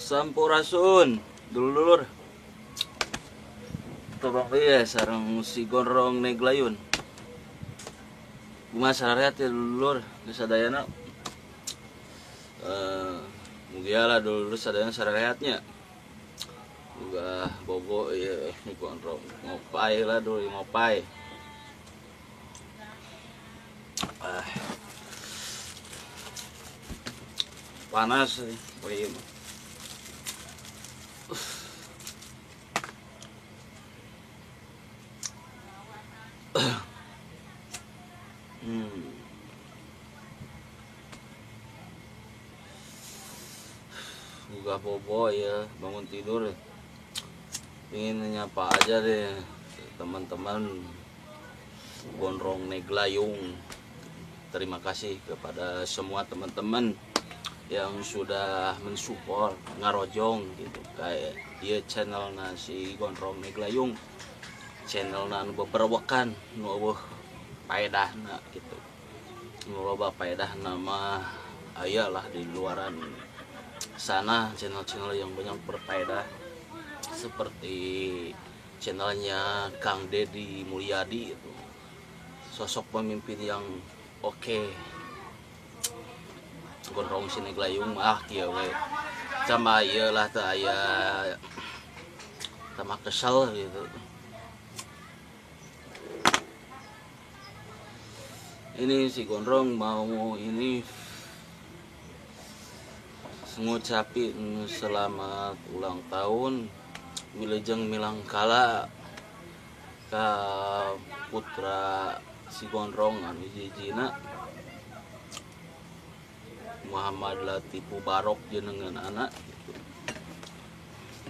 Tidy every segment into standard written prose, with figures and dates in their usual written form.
Sampurasun dulur-dulur. Tobang ya sarang si gondrong neglayun. Kumaha sararehat ya dulur sadayana. Mugia lah dulur sadayana sararehatnya. Juga bogo ya gondrong ngopai lah dulu ngopai. Panas nih, iya mah. Gugah bobo ya bangun tidur ingin nyapa aja deh teman-teman gondrong neglayung. Terima kasih kepada semua teman-teman yang sudah mensupport ngarojong gitu kayak dia channel nasi gondrong neglayung, channel nan beberwakan nu paedahna gitu, nu loba paedah nama ayalah di luaran sana channel-channel yang banyak berfaedah seperti channelnya Kang Deddy Mulyadi itu, sosok pemimpin yang oke. Gondrong sini glayung kieu we sama ieu lah teu aya sama kesel gitu. Ini si gondrong mau ini ngucapin selamat ulang tahun wilujeng milangkala ka putra si gondrong anu jijina Muhammad Latifu Barok jenengan anak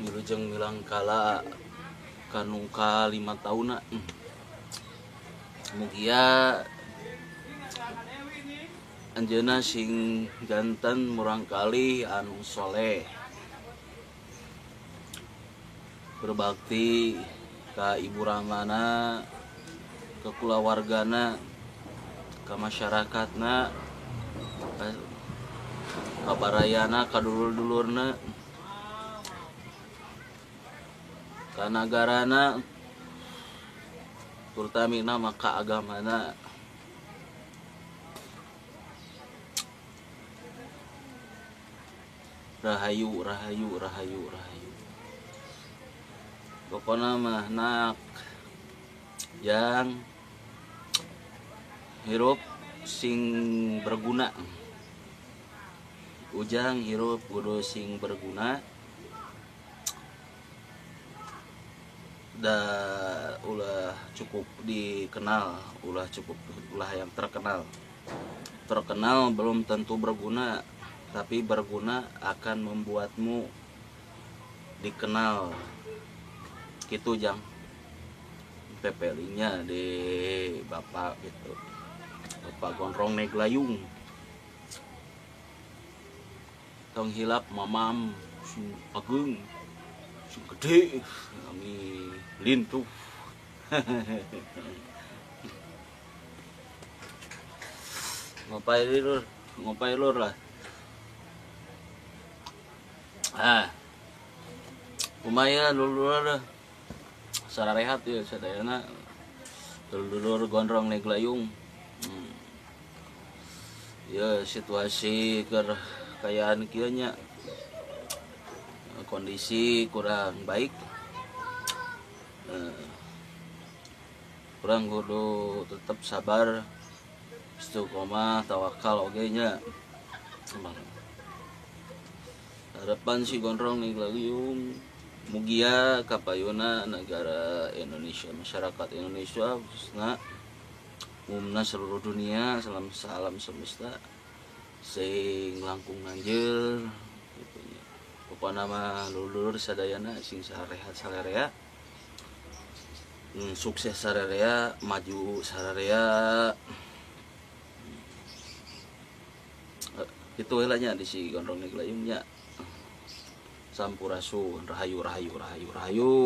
wilujeng milangkala kanungka 5 tahun mugia anjeuna sing janten murangkali anu soleh berbakti ka ibu ramana, ke kulawargana, ka masyarakatna, ka barayana, ka dulur-dulurna, ka nagarana, terutama maka agamana. Rahayu, rahayu, rahayu, rahayu. Pokoknya mah nak yang hirup sing berguna, ujang hirup kudu sing berguna, dan ulah cukup dikenal, ulah yang terkenal belum tentu berguna, tapi berguna akan membuatmu dikenal. Gitu jang pepelinya di bapak gitu, bapak gondrong neglayung tong hilap mamam sing agung sing gede kami lintuh. ngopai lur lah kumaya lur sararehat ya sadayana dulur gondrong neglayung. Ya situasi kekayaan kieu nya kondisi kurang baik, kurang kudu tetap sabar istiqomah tawakal oge nya. Harapan si gondrong neglayung mugia kapayuna negara Indonesia, masyarakat Indonesia khususnya umumna seluruh dunia, salam semesta sing langkung anjeul gitu nya. Pokona mah lulur sadayana sing sarehat sararea, sukses sararea, maju sararea. Itu heula nya di si gondrong neglayung nya. Sampurasun, rahayu, rahayu, rahayu, rahayu.